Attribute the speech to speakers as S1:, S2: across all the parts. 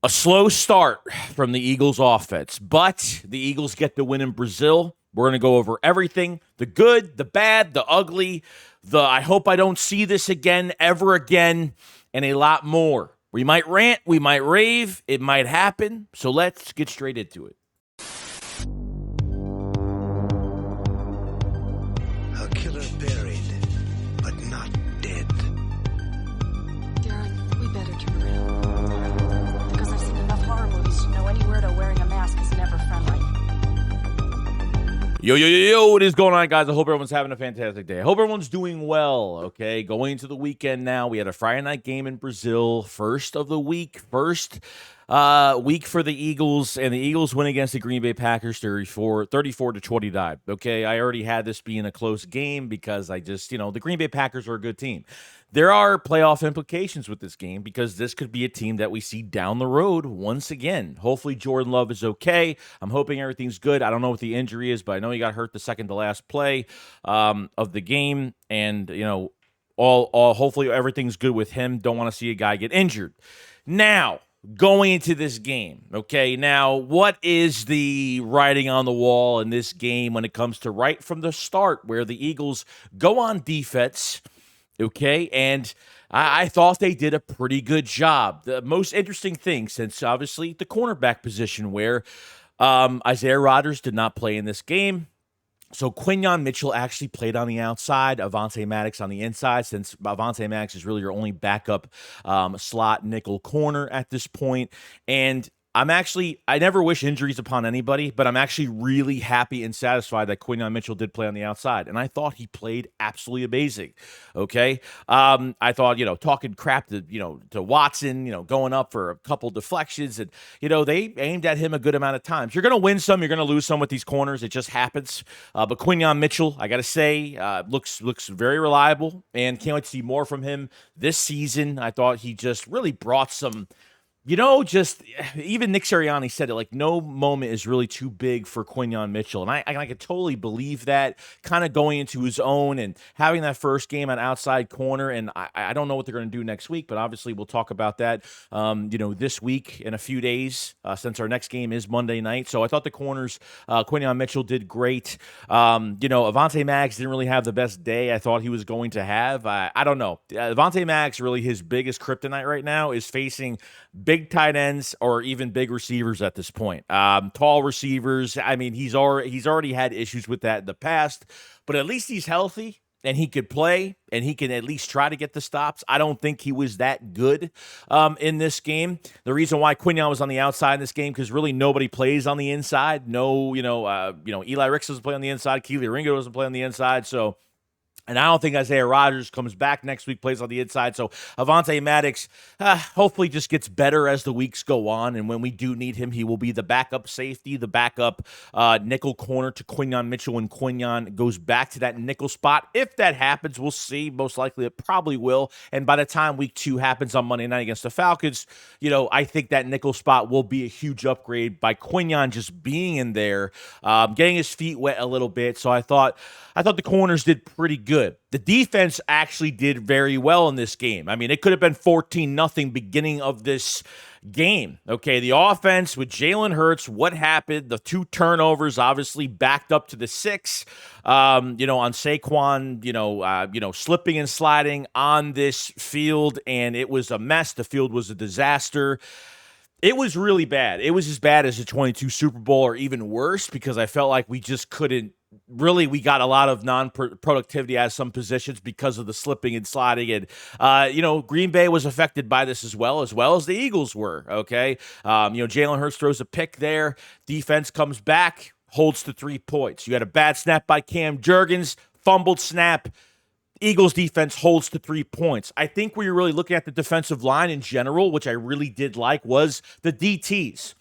S1: A slow start from the Eagles offense, but the Eagles get the win in Brazil. We're going to go over everything, the good, the bad, the ugly, the I hope I don't see this again, ever again, and a lot more. We might rant, we might rave, it might happen, so let's get straight into it.
S2: A killer buried, but not dead.
S3: Darren, we better turn around. Because I've seen enough horror movies to know any weirdo wearing a mask is never friendly.
S1: Yo, what is going on, guys? I hope everyone's having a fantastic day. I hope everyone's doing well, okay? Going into the weekend now. We had a Friday night game in Brazil, first of the week, first week for the Eagles, and the Eagles win against the Green Bay Packers 34-29. Okay, I already had this being a close game because I just, the Green Bay Packers are a good team. There are playoff implications with this game because this could be a team that we see down the road once again. Hopefully Jordan Love is okay. I'm hoping everything's good. I don't know what the injury is, but I know he got hurt the second to last play of the game, and all hopefully everything's good with him. Don't want to see a guy get injured. Now, going into this game, okay, now what is the writing on the wall in this game when it comes to right from the start where the Eagles go on defense? Okay, and I thought they did a pretty good job. The most interesting thing, since obviously the cornerback position where Isaiah Rodgers did not play in this game, so Quinyon Mitchell actually played on the outside, Avonte Maddox on the inside, since Avonte Maddox is really your only backup slot nickel corner at this point. And I never wish injuries upon anybody, but I'm actually really happy and satisfied that Quinyon Mitchell did play on the outside. And I thought he played absolutely amazing. Okay. I thought, talking crap to Watson, going up for a couple deflections, and, they aimed at him a good amount of times. You're going to win some, you're going to lose some with these corners. It just happens. But Quinyon Mitchell, I got to say, looks very reliable, and can't wait to see more from him this season. I thought he just really brought some, just even Nick Sirianni said it, like, no moment is really too big for Quinyon Mitchell. And I could totally believe that, kind of going into his own and having that first game on outside corner. And I don't know what they're going to do next week, but obviously we'll talk about that, this week in a few days, since our next game is Monday night. So I thought the corners, Quinyon Mitchell did great. Avonte Maddox didn't really have the best day I thought he was going to have. I don't know. Avonte Maddox, really his biggest kryptonite right now is facing big tight ends or even big receivers at this point. Tall receivers. I mean, he's already had issues with that in the past, but at least he's healthy and he could play and he can at least try to get the stops. I don't think he was that good in this game. The reason why Quinyon was on the outside in this game, because really nobody plays on the inside. No, Eli Ricks doesn't play on the inside. Keely Ringo doesn't play on the inside. So, and I don't think Isaiah Rodgers comes back next week, plays on the inside. So Avonte Maddox hopefully just gets better as the weeks go on. And when we do need him, he will be the backup safety, the backup nickel corner to Quinyon Mitchell when Quinyon goes back to that nickel spot. If that happens, we'll see. Most likely it probably will. And by the time week 2 happens on Monday night against the Falcons, I think that nickel spot will be a huge upgrade by Quinyon just being in there, getting his feet wet a little bit. So I thought the corners did pretty good. The defense actually did very well in this game. I mean, it could have been 14-0 beginning of this game. Okay, the offense with Jalen Hurts, what happened? The 2 turnovers obviously backed up to the 6. On Saquon, slipping and sliding on this field, and it was a mess. The field was a disaster. It was really bad. It was as bad as the 22 Super Bowl, or even worse, because I felt like we just couldn't. Really, we got a lot of non-productivity at some positions because of the slipping and sliding. And, Green Bay was affected by this as well as the Eagles were, okay? Jalen Hurts throws a pick there. Defense comes back, holds to 3 points. You had a bad snap by Cam Jurgens, fumbled snap. Eagles defense holds to 3 points. I think we were really looking at the defensive line in general, which I really did like, was the DTs.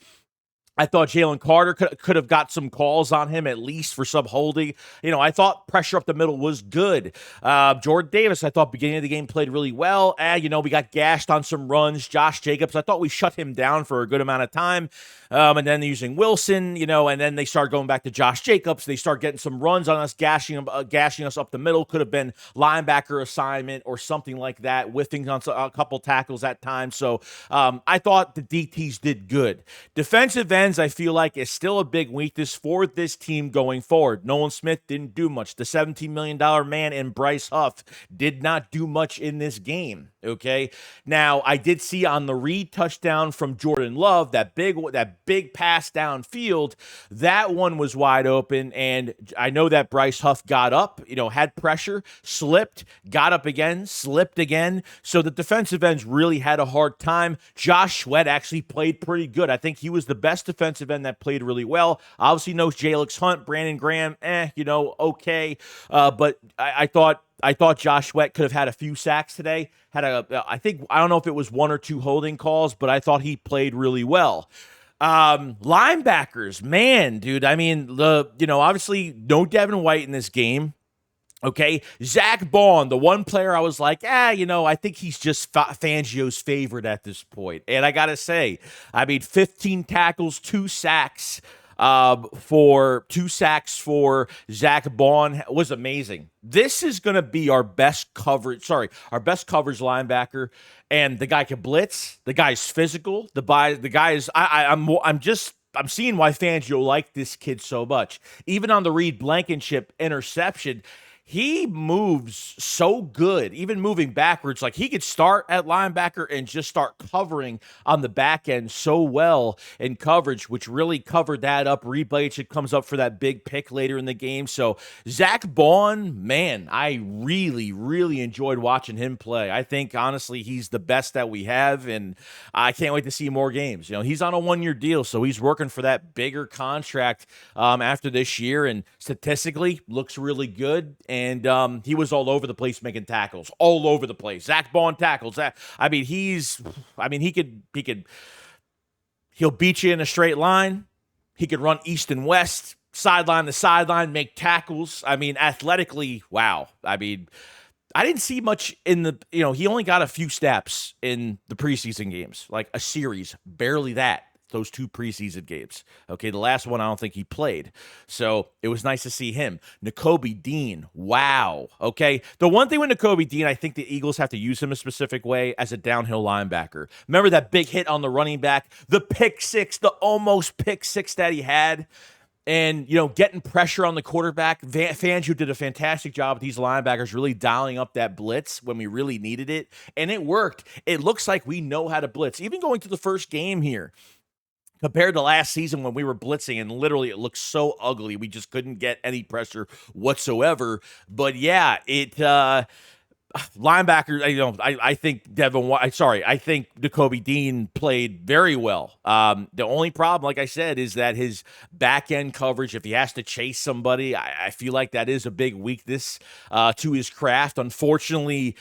S1: I thought Jalen Carter could have got some calls on him, at least for some holding. I thought pressure up the middle was good. Jordan Davis, I thought beginning of the game played really well. We got gashed on some runs. Josh Jacobs, I thought we shut him down for a good amount of time. And then using Wilson, and then they start going back to Josh Jacobs. They start getting some runs on us, gashing us up the middle. Could have been linebacker assignment or something like that, whiffing on a couple tackles at times. So I thought the DTs did good. Defensive ends, I feel like, is still a big weakness for this team going forward. Nolan Smith didn't do much. The $17 million man in Bryce Huff did not do much in this game. Okay. Now, I did see on the Reed touchdown from Jordan Love, that big pass downfield, that one was wide open. And I know that Bryce Huff got up, had pressure, slipped, got up again, slipped again. So the defensive ends really had a hard time. Josh Sweat actually played pretty good. I think he was the best defensive end that played really well. Obviously, no Jalix Hunt, Brandon Graham, okay. But I thought Josh Sweat could have had a few sacks today. I don't know if it was one or two holding calls, but I thought he played really well. Linebackers, man, dude. I mean, obviously no Devin White in this game. Okay, Zach Baun, the one player I was like, I think he's just Fangio's favorite at this point. And I got to say, 15 tackles, 2 sacks for Zach Baun was amazing. This is going to be our best coverage linebacker. And the guy can blitz. The guy's physical. The guy is, I'm seeing why Fangio liked this kid so much. Even on the Reed Blankenship interception, he moves so good, even moving backwards. Like, he could start at linebacker and just start covering on the back end so well in coverage, which really covered that up. Reed Blankenship comes up for that big pick later in the game. So Zach Baun, man, I really, really enjoyed watching him play. I think, honestly, he's the best that we have, and I can't wait to see more games. He's on a 1-year deal, so he's working for that bigger contract after this year, and statistically looks really good. And he was all over the place making tackles, all over the place. Zach Baun tackles. He'll beat you in a straight line. He could run east and west, sideline to sideline, make tackles. Athletically, wow. I didn't see much in he only got a few snaps in the preseason games, like a series, barely that. Those 2 preseason games. Okay, the last one I don't think he played. So it was nice to see him. Nakobe Dean, wow. Okay, the one thing with Nakobe Dean, I think the Eagles have to use him a specific way as a downhill linebacker. Remember that big hit on the running back? The pick six, the almost pick six that he had? And, getting pressure on the quarterback. Fangio did a fantastic job with these linebackers, really dialing up that blitz when we really needed it. And it worked. It looks like we know how to blitz. Even going to the first game here, compared to last season when we were blitzing and literally it looked so ugly. We just couldn't get any pressure whatsoever. But yeah, linebackers, I think I think Nakobe Dean played very well. The only problem, like I said, is that his back end coverage, if he has to chase somebody, I feel like that is a big weakness to his craft. Unfortunately,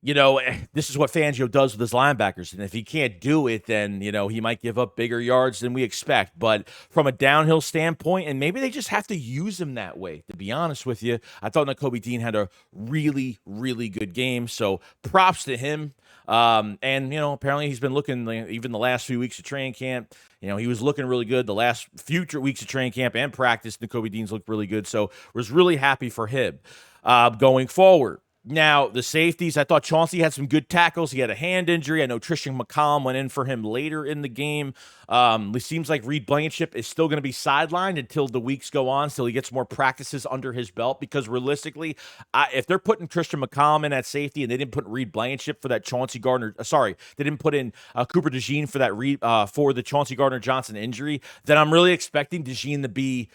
S1: this is what Fangio does with his linebackers. And if he can't do it, then, he might give up bigger yards than we expect. But from a downhill standpoint, and maybe they just have to use him that way, to be honest with you, I thought Nakobe Dean had a really, really good game. So props to him. And, apparently he's been looking, even the last few weeks of training camp, he was looking really good. The last future weeks of training camp and practice, Nakobe Dean's looked really good. So was really happy for him going forward. Now, the safeties, I thought Chauncey had some good tackles. He had a hand injury. I know Tristan McCollum went in for him later in the game. It seems like Reed Blankenship is still going to be sidelined until the weeks go on, until he gets more practices under his belt, because realistically, if they're putting Tristan McCollum in at safety and they didn't put Reed Blankenship for that Chauncey Gardner, they didn't put in Cooper DeJean for that for the Chauncey Gardner-Johnson injury, then I'm really expecting DeJean to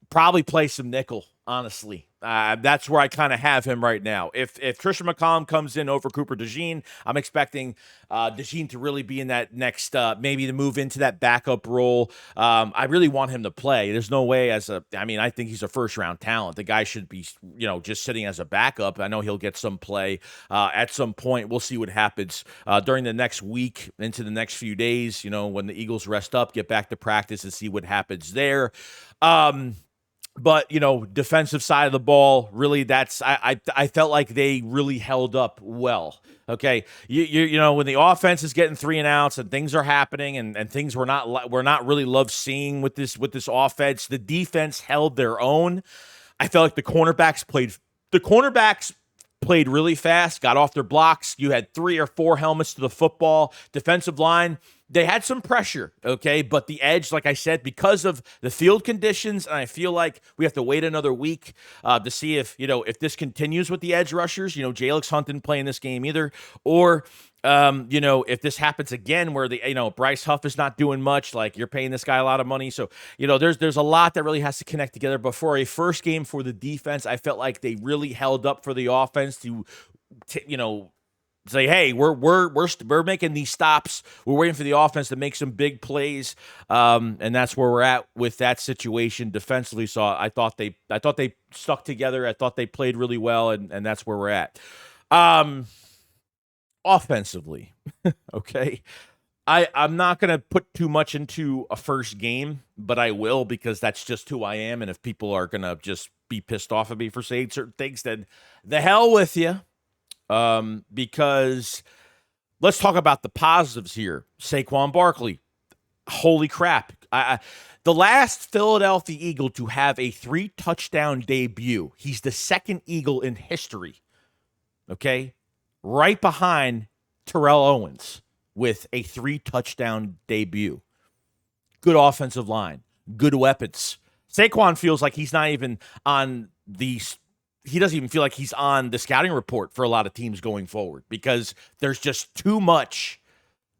S1: probably play some nickel, honestly. That's where I kind of have him right now. If Christian McCollum comes in over Cooper DeJean, I'm expecting DeJean to really be in that next, maybe to move into that backup role. I really want him to play. There's no way I think he's a first-round talent. The guy should be, just sitting as a backup. I know he'll get some play at some point. We'll see what happens during the next week into the next few days, when the Eagles rest up, get back to practice and see what happens there. But, defensive side of the ball, really, I felt like they really held up well. Okay. When the offense is getting 3 and outs and things are happening and things we're not really love seeing with this offense, the defense held their own. I felt like the cornerbacks played really fast, got off their blocks. You had 3 or 4 helmets to the football. Defensive line, they had some pressure, okay? But the edge, like I said, because of the field conditions, and I feel like we have to wait another week to see if this continues with the edge rushers. Jalix Hunt didn't play in this game either. Or, if this happens again where Bryce Huff is not doing much, like you're paying this guy a lot of money. So, there's a lot that really has to connect together. But for a first game for the defense, I felt like they really held up for the offense to say, hey, we're making these stops. We're waiting for the offense to make some big plays, and that's where we're at with that situation defensively. So I thought they stuck together. I thought they played really well, and that's where we're at. Offensively, okay. I'm not going to put too much into a first game, but I will because that's just who I am. And if people are going to just be pissed off at me for saying certain things, then the hell with you. Because let's talk about the positives here. Saquon Barkley, holy crap. The last Philadelphia Eagle to have a 3-touchdown debut. He's the second Eagle in history. Okay. Right behind Terrell Owens with a 3-touchdown debut. Good offensive line, good weapons. Saquon feels like he's not even on he doesn't even feel like he's on the scouting report for a lot of teams going forward because there's just too much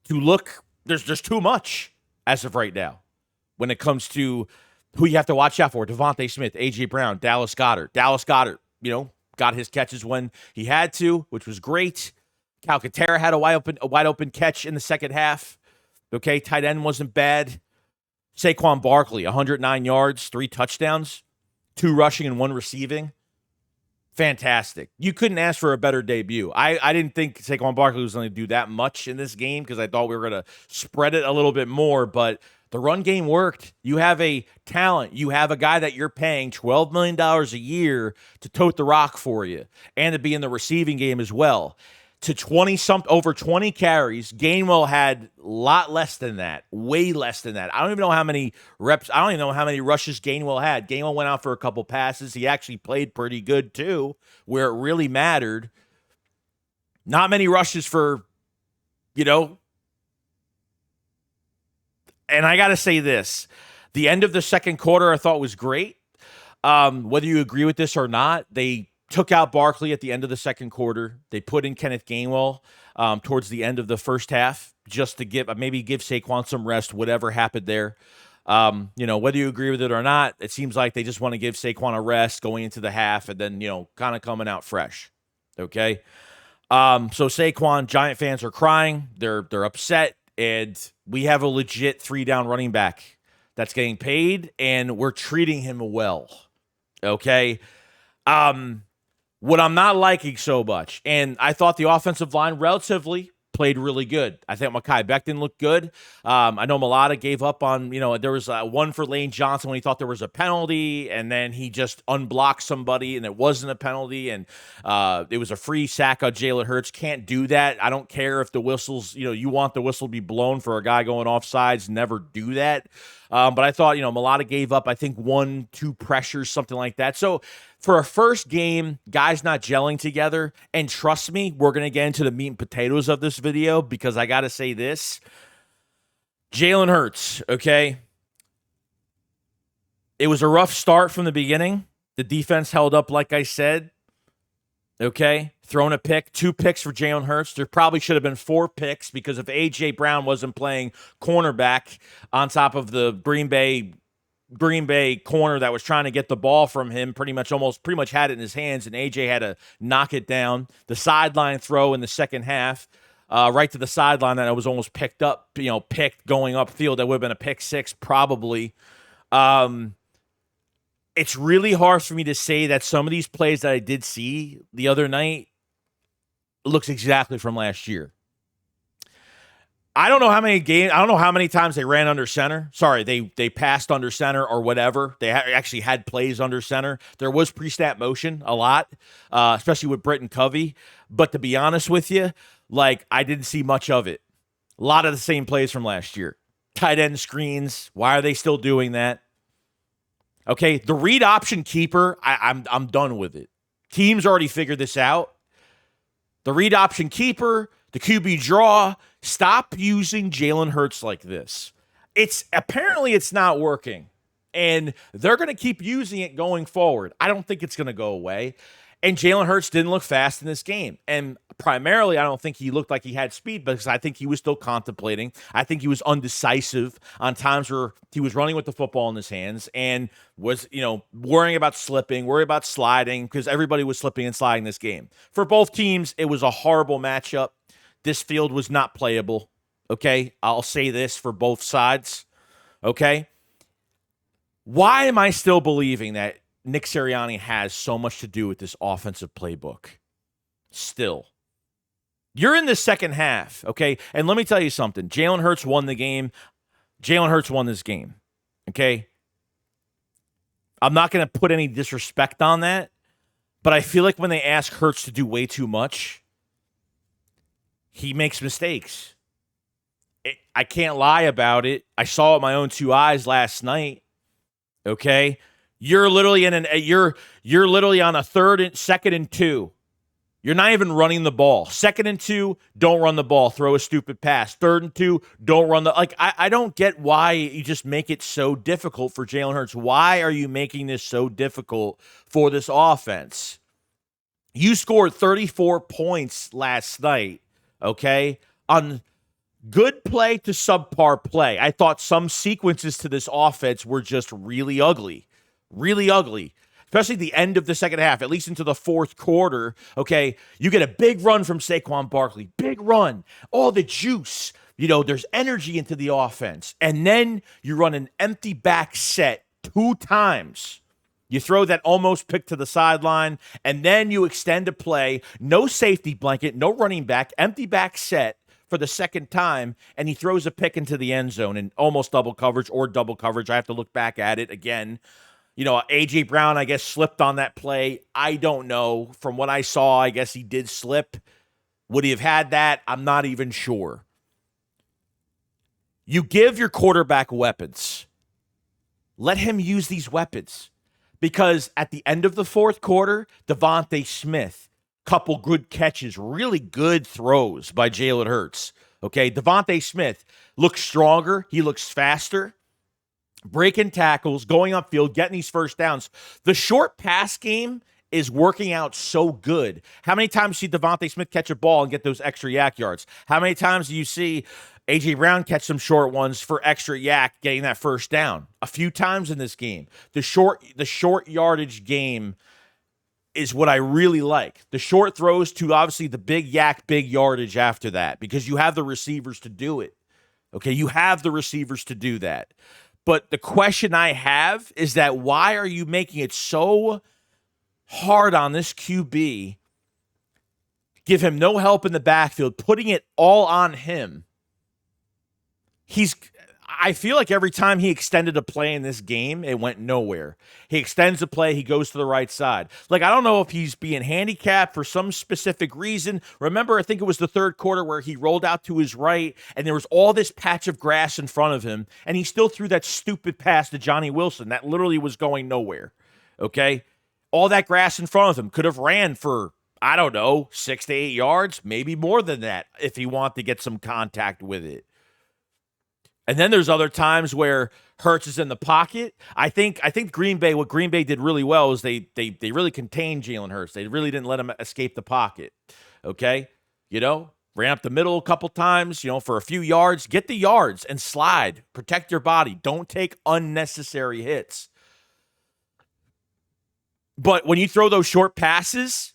S1: to look. There's just too much as of right now when it comes to who you have to watch out for. Devontae Smith, A.J. Brown, Dallas Goedert. Dallas Goedert, got his catches when he had to, which was great. Calcaterra had a wide open catch in the second half. Okay, tight end wasn't bad. Saquon Barkley, 109 yards, 3 touchdowns, 2 rushing and 1 receiving. Fantastic. You couldn't ask for a better debut. I didn't think Saquon Barkley was going to do that much in this game because I thought we were going to spread it a little bit more, but the run game worked. You have a talent. You have a guy that you're paying $12 million a year to tote the rock for you and to be in the receiving game as well. To over 20 carries. Gainwell had a lot less than that, way less than that. I don't even know how many reps. I don't even know how many rushes Gainwell had. Gainwell went out for a couple passes. He actually played pretty good too, where it really mattered. Not many rushes for, and I got to say this. The end of the second quarter I thought was great. Whether you agree with this or not, they took out Barkley at the end of the second quarter. They put in Kenneth Gainwell towards the end of the first half just to give Saquon some rest, whatever happened there. Whether you agree with it or not, it seems like they just want to give Saquon a rest going into the half and then, kind of coming out fresh. Okay. So Saquon, Giant fans are crying. They're upset. And we have a legit 3-down running back that's getting paid and we're treating him well. Okay. What I'm not liking so much, and I thought the offensive line relatively played really good. I think Mekhi Becton looked good. I know Mulata gave up on, there was one for Lane Johnson when he thought there was a penalty, and then he just unblocked somebody, and it wasn't a penalty, and it was a free sack on Jalen Hurts. Can't do that. I don't care if the whistles, you want the whistle to be blown for a guy going off sides. Never do that. But I thought, Mulata gave up, I think, 1-2 pressures, something like that. So for a first game, guys not gelling together, and trust me, we're going to get into the meat and potatoes of this video because I got to say this. Jalen Hurts, okay? It was a rough start from the beginning. The defense held up, like I said. Okay, thrown a pick, 2 picks for Jalen Hurts. There probably should have been 4 picks because if A.J. Brown wasn't playing cornerback on top of the Green Bay Green Bay corner that was trying to get the ball from him pretty much had it in his hands, and AJ had to knock it down. The sideline throw in the second half, right to the sideline, that it was almost picked going upfield. That would have been a pick six probably. It's really hard for me to say that some of these plays that I did see the other night looks exactly from last year. I don't know how many times they ran under center. Sorry, they passed under center or whatever. They actually had plays under center. There was pre-snap motion a lot, especially with Britton Covey. But to be honest with you, I didn't see much of it. A lot of the same plays from last year. Tight end screens. Why are they still doing that? Okay, the read option keeper, I'm done with it. Teams already figured this out. The read option keeper, the QB draw, stop using Jalen Hurts like this. Apparently it's not working, and they're going to keep using it going forward. I don't think it's going to go away. And Jalen Hurts didn't look fast in this game. And primarily, I don't think he looked like he had speed because I think he was still contemplating. I think he was undecisive on times where he was running with the football in his hands and was, worrying about slipping, worrying about sliding, because everybody was slipping and sliding this game. For both teams, it was a horrible matchup. This field was not playable. Okay? I'll say this for both sides. Okay? Why am I still believing that Nick Sirianni has so much to do with this offensive playbook? Still. You're in the second half, okay? And let me tell you something. Jalen Hurts won the game. Jalen Hurts won this game, okay? I'm not going to put any disrespect on that, but I feel like when they ask Hurts to do way too much, he makes mistakes. I can't lie about it. I saw it with my own two eyes last night, okay? You're literally you're literally on a second and 2. You're not even running the ball. 2nd and 2, don't run the ball. Throw a stupid pass. 3rd and 2, don't run I don't get why you just make it so difficult for Jalen Hurts. Why are you making this so difficult for this offense? You scored 34 points last night, okay? On good play to subpar play. I thought some sequences to this offense were just really ugly. Really ugly, especially the end of the second half, at least into the fourth quarter. Okay, you get a big run from Saquon Barkley, big run, all the juice. There's energy into the offense, and then you run an empty back set 2 times. You throw that almost pick to the sideline, and then you extend a play, no safety blanket, no running back, empty back set for the second time, and he throws a pick into the end zone and almost double coverage or double coverage. I have to look back at it again. A.J. Brown, I guess, slipped on that play. I don't know. From what I saw, I guess he did slip. Would he have had that? I'm not even sure. You give your quarterback weapons. Let him use these weapons. Because at the end of the fourth quarter, Devontae Smith, couple good catches, really good throws by Jalen Hurts. Okay, Devontae Smith looks stronger. He looks faster. Breaking tackles, going upfield, getting these first downs. The short pass game is working out so good. How many times do you see Devontae Smith catch a ball and get those extra yak yards? How many times do you see A.J. Brown catch some short ones for extra yak, getting that first down? A few times in this game. The short yardage game is what I really like. The short throws to obviously the big yak, big yardage after that, because you have the receivers to do it. Okay, you have the receivers to do that. But the question I have is that why are you making it so hard on this QB? Give him no help in the backfield, putting it all on him. I feel like every time he extended a play in this game, it went nowhere. He extends the play, he goes to the right side. I don't know if he's being handicapped for some specific reason. Remember, I think it was the third quarter where he rolled out to his right, and there was all this patch of grass in front of him, and he still threw that stupid pass to Johnny Wilson. That literally was going nowhere, okay? All that grass in front of him could have ran for, 6 to 8 yards, maybe more than that if he wanted to get some contact with it. And then there's other times where Hurts is in the pocket. I think what Green Bay did really well is they really contained Jalen Hurts. They really didn't let him escape the pocket. Okay? ran up the middle a couple times, for a few yards. Get the yards and slide. Protect your body. Don't take unnecessary hits. But when you throw those short passes,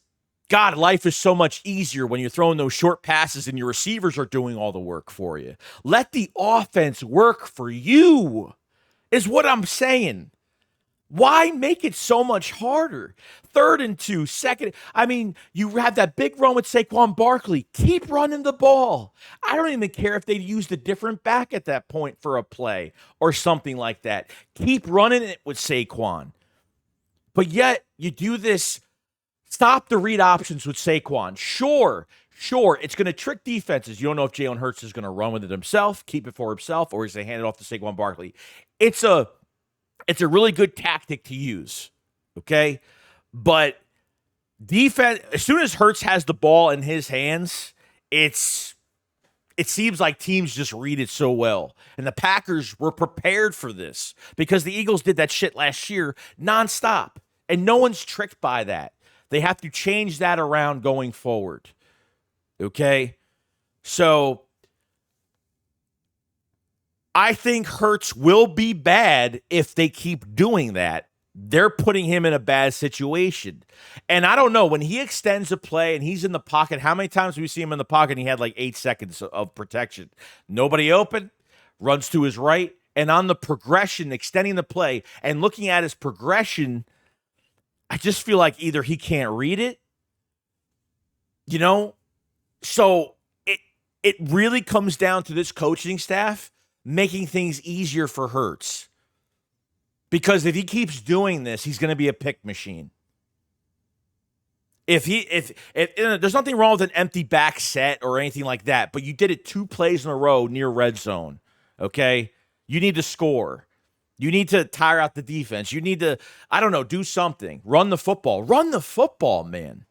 S1: God, life is so much easier when you're throwing those short passes and your receivers are doing all the work for you. Let the offense work for you, is what I'm saying. Why make it so much harder? 3rd and 2, second. I mean, you have that big run with Saquon Barkley. Keep running the ball. I don't even care if they used a different back at that point for a play or something like that. Keep running it with Saquon. But yet, you do this. Stop the read options with Saquon. Sure, it's going to trick defenses. You don't know if Jalen Hurts is going to run with it himself, keep it for himself, or he's going to hand it off to Saquon Barkley. It's a really good tactic to use, okay? But defense, as soon as Hurts has the ball in his hands, it seems like teams just read it so well. And the Packers were prepared for this because the Eagles did that shit last year nonstop. And no one's tricked by that. They have to change that around going forward, okay? So I think Hurts will be bad if they keep doing that. They're putting him in a bad situation. And I don't know, when he extends a play and he's in the pocket, how many times do we see him in the pocket and he had like 8 seconds of protection? Nobody open, runs to his right, and on the progression, extending the play and looking at his progression, I just feel like either he can't read it, So it really comes down to this coaching staff making things easier for Hurts. Because if he keeps doing this, he's going to be a pick machine. If there's nothing wrong with an empty back set or anything like that, but you did it 2 plays in a row near red zone, okay? You need to score. You need to tire out the defense. You need to, do something. Run the football. Run the football, man.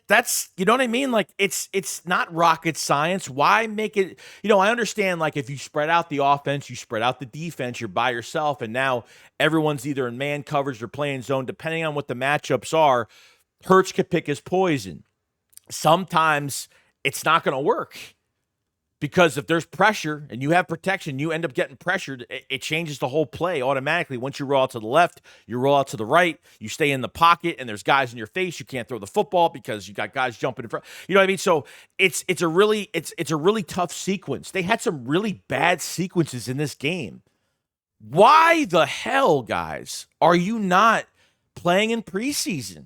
S1: That's, you know what I mean? Like, it's not rocket science. Why make it, I understand, like, if you spread out the offense, you spread out the defense, you're by yourself, and now everyone's either in man coverage or playing zone. Depending on what the matchups are, Hurts could pick his poison. Sometimes it's not going to work. Because if there's pressure and you have protection, you end up getting pressured, it changes the whole play automatically. Once you roll out to the left, you roll out to the right, you stay in the pocket, and there's guys in your face. You can't throw the football because you got guys jumping in front. You know what I mean? So it's a really tough sequence. They had some really bad sequences in this game. Why the hell, guys, are you not playing in preseason?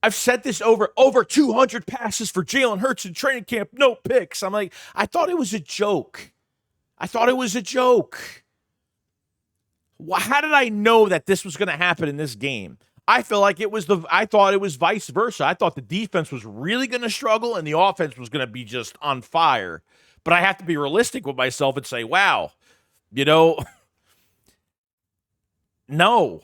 S1: I've said this over 200 passes for Jalen Hurts in training camp, no picks. I'm like, I thought it was a joke. How did I know that this was going to happen in this game? I feel like I thought it was vice versa. I thought the defense was really going to struggle and the offense was going to be just on fire. But I have to be realistic with myself and say, wow, no.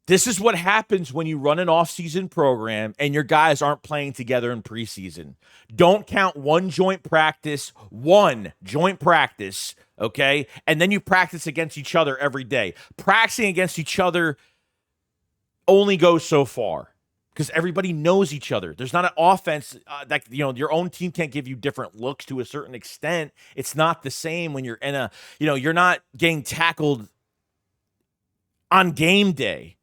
S1: This is what happens when you run an off-season program and your guys aren't playing together in preseason. Don't count one joint practice, okay? And then you practice against each other every day. Practicing against each other only goes so far because everybody knows each other. There's not an offense that, your own team can't give you different looks to a certain extent. It's not the same when you're in a, you're not getting tackled on game day.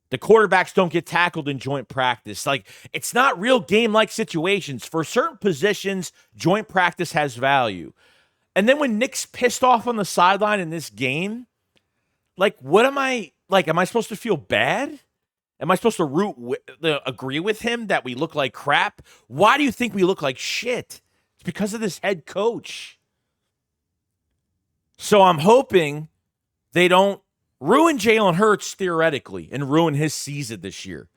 S1: The quarterbacks don't get tackled in joint practice. Like, it's not real game-like situations. For certain positions, joint practice has value. And then when Nick's pissed off on the sideline in this game, like, am I supposed to feel bad? Am I supposed to agree with him that we look like crap? Why do you think we look like shit? It's because of this head coach. So I'm hoping they don't ruin Jalen Hurts theoretically and ruin his season this year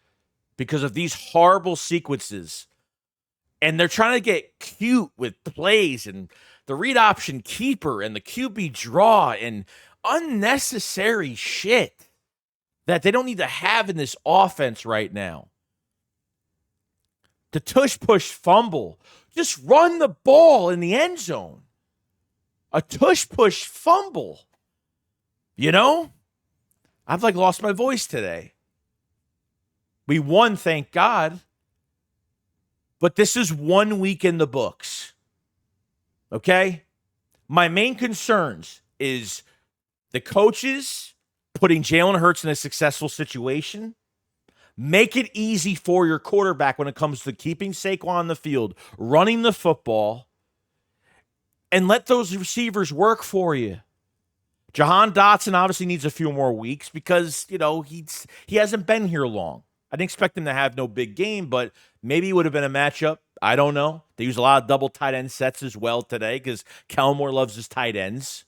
S1: because of these horrible sequences. And they're trying to get cute with plays and the read option keeper and the QB draw and unnecessary shit that they don't need to have in this offense right now. The tush-push fumble. Just run the ball in the end zone. A tush-push fumble. I've lost my voice today. We won, thank God. But this is 1 week in the books. Okay? My main concerns is the coaches putting Jalen Hurts in a successful situation. Make it easy for your quarterback when it comes to keeping Saquon on the field, running the football, and let those receivers work for you. Jahan Dotson obviously needs a few more weeks because, he hasn't been here long. I didn't expect him to have no big game, but maybe it would have been a matchup. I don't know. They use a lot of double tight end sets as well today because Kelmore loves his tight ends.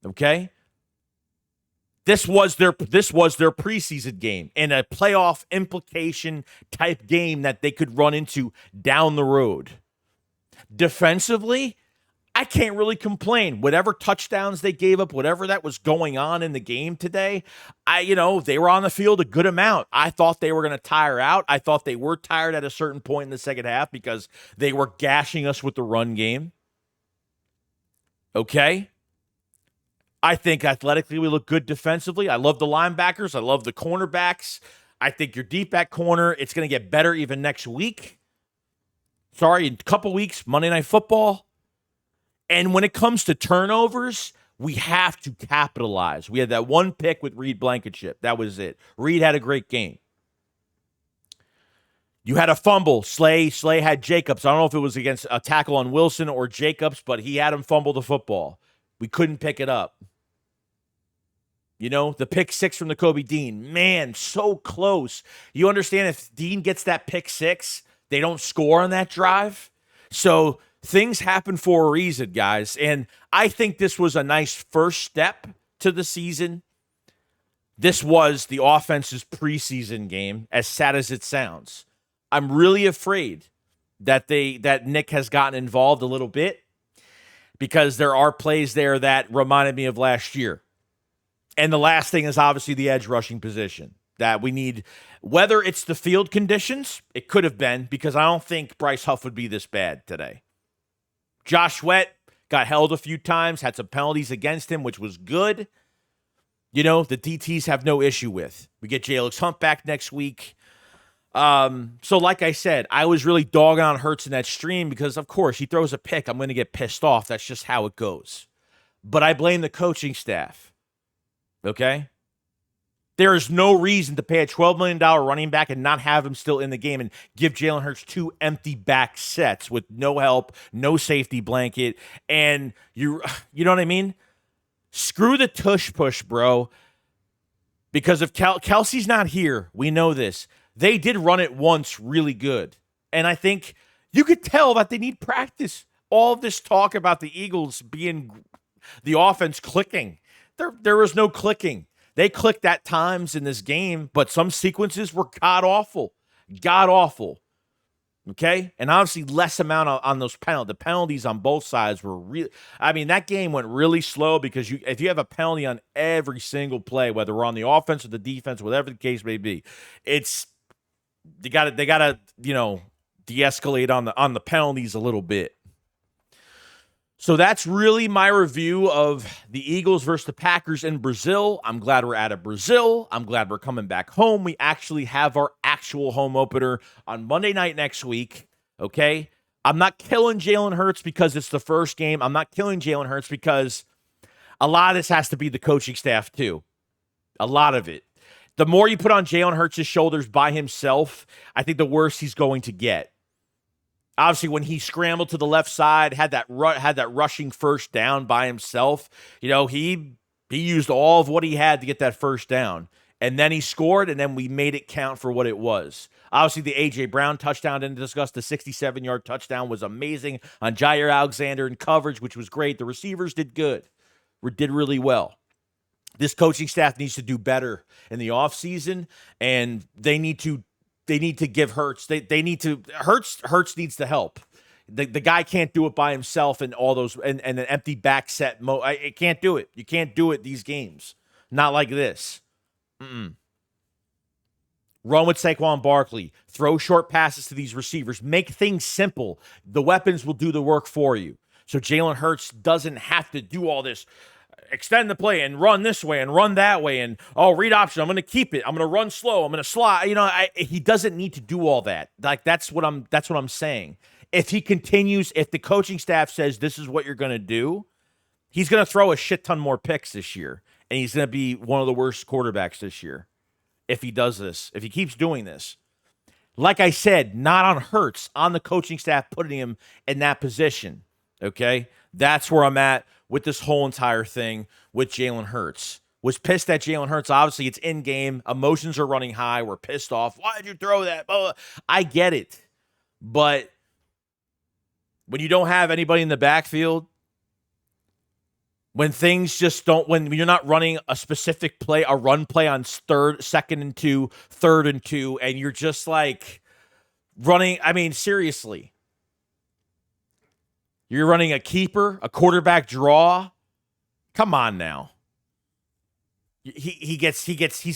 S1: Okay? This was their preseason game and a playoff implication type game that they could run into down the road. Defensively, I can't really complain. Whatever touchdowns they gave up, whatever that was going on in the game today, they were on the field a good amount. I thought they were going to tire out. I thought they were tired at a certain point in the second half because they were gashing us with the run game. Okay? I think athletically we look good defensively. I love the linebackers. I love the cornerbacks. I think you're deep at corner. It's going to get better even next week. In a couple weeks, Monday Night Football. And when it comes to turnovers, we have to capitalize. We had that one pick with Reed Blankenship. That was it. Reed had a great game. You had a fumble. Slay had Jacobs. I don't know if it was against a tackle on Wilson or Jacobs, but he had him fumble the football. We couldn't pick it up. The pick six from the Kobe Dean. Man, so close. You understand if Dean gets that pick six, they don't score on that drive. So things happen for a reason, guys. And I think this was a nice first step to the season. This was the offense's preseason game, as sad as it sounds. I'm really afraid that Nick has gotten involved a little bit because there are plays there that reminded me of last year. And the last thing is obviously the edge rushing position that we need. Whether it's the field conditions, it could have been, because I don't think Bryce Huff would be this bad today. Josh Sweat got held a few times, had some penalties against him, which was good. The DTs have no issue with. We get J-Alex Hunt back next week. So like I said, I was really dogging on Hurts in that stream because, of course, he throws a pick. I'm going to get pissed off. That's just how it goes. But I blame the coaching staff. Okay? There is no reason to pay a $12 million running back and not have him still in the game and give Jalen Hurts 2 empty back sets with no help, no safety blanket, and you know what I mean? Screw the tush push, bro. Because if Kelsey's not here, we know this. They did run it once really good. And I think you could tell that they need practice. All of this talk about the Eagles being the offense clicking. There was no clicking. They clicked at times in this game, but some sequences were god-awful. God-awful. Okay? And obviously less amount on those penalties. The penalties on both sides were really... that game went really slow because if you have a penalty on every single play, whether we're on the offense or the defense, whatever the case may be, they gotta de-escalate on the penalties a little bit. So that's really my review of the Eagles versus the Packers in Brazil. I'm glad we're out of Brazil. I'm glad we're coming back home. We actually have our actual home opener on Monday night next week, okay? I'm not killing Jalen Hurts because it's the first game. I'm not killing Jalen Hurts because a lot of this has to be the coaching staff too. A lot of it. The more you put on Jalen Hurts' shoulders by himself, I think the worse he's going to get. Obviously, when he scrambled to the left side, had that rushing first down by himself, he used all of what he had to get that first down. And then he scored, and then we made it count for what it was. Obviously, the A.J. Brown touchdown, didn't discuss the 67-yard touchdown, was amazing on Jair Alexander in coverage, which was great. The receivers did good. Did really well. This coaching staff needs to do better in the offseason, and they need to give Hurts. Hurts needs to help. The guy can't do it by himself and all those and an empty back set. I can't do it. You can't do it these games. Not like this. Run with Saquon Barkley. Throw short passes to these receivers. Make things simple. The weapons will do the work for you. So Jalen Hurts doesn't have to do all this extend the play and run this way and run that way and read option. I'm going to keep it. I'm going to run slow. I'm going to slide. He doesn't need to do all that. Like that's what I'm saying. If he continues, if the coaching staff says this is what you're going to do, he's going to throw a shit ton more picks this year, and he's going to be one of the worst quarterbacks this year if he does this. If he keeps doing this. Like I said, not on Hurts, on the coaching staff putting him in that position, okay? That's where I'm at with this whole entire thing with Jalen Hurts. Was pissed at Jalen Hurts. Obviously, it's in-game. Emotions are running high. We're pissed off. Why did you throw that? I get it. But when you don't have anybody in the backfield, when things just don't, when you're not running a specific play, a run play on second and 2, third and 2, and you're just like running, I mean, seriously. You're running a keeper, a quarterback draw. Come on now. He's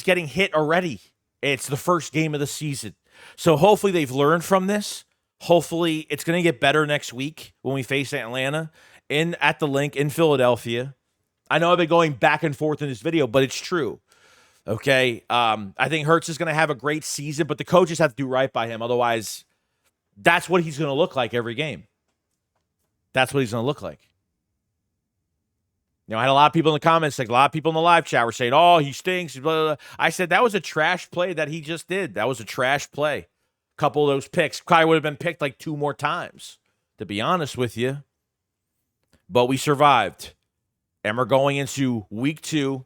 S1: getting hit already. It's the first game of the season. So hopefully they've learned from this. Hopefully it's going to get better next week when we face Atlanta at the link in Philadelphia. I know I've been going back and forth in this video, but it's true. Okay. I think Hurts is going to have a great season, but the coaches have to do right by him. Otherwise, that's what he's going to look like every game. That's what he's going to look like. I had a lot of people in the comments, like a lot of people in the live chat were saying, oh, he stinks. Blah, blah, blah. I said, that was a trash play that he just did. That was a trash play. A couple of those picks probably would have been picked like 2 more times, to be honest with you. But we survived. And we're going into week 2.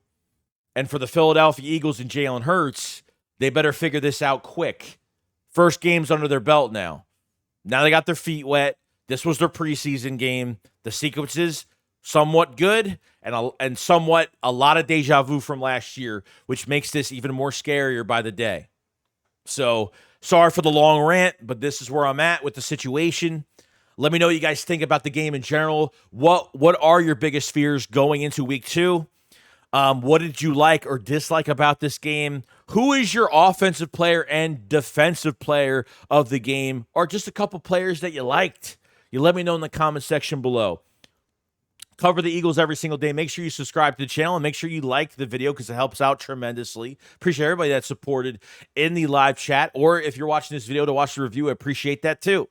S1: And for the Philadelphia Eagles and Jalen Hurts, they better figure this out quick. First game's under their belt now. Now they got their feet wet. This was their preseason game. The sequences, somewhat good, and somewhat a lot of deja vu from last year, which makes this even more scarier by the day. So, sorry for the long rant, but this is where I'm at with the situation. Let me know what you guys think about the game in general. What are your biggest fears going into week 2? What did you like or dislike about this game? Who is your offensive player and defensive player of the game? Or just a couple players that you liked? You let me know in the comment section below. Cover the Eagles every single day. Make sure you subscribe to the channel and make sure you like the video because it helps out tremendously. Appreciate everybody that supported in the live chat. Or if you're watching this video to watch the review, I appreciate that too.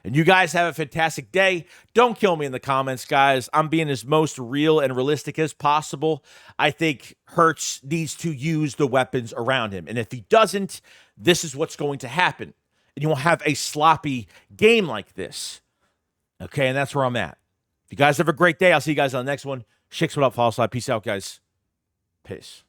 S1: And you guys have a fantastic day. Don't kill me in the comments, guys. I'm being as most real and realistic as possible. I think Hurts needs to use the weapons around him. And if he doesn't, this is what's going to happen. And you won't have a sloppy game like this. Okay, and that's where I'm at. If you guys have a great day, I'll see you guys on the next one. Shicks, what up, follow slide. Peace out, guys. Peace.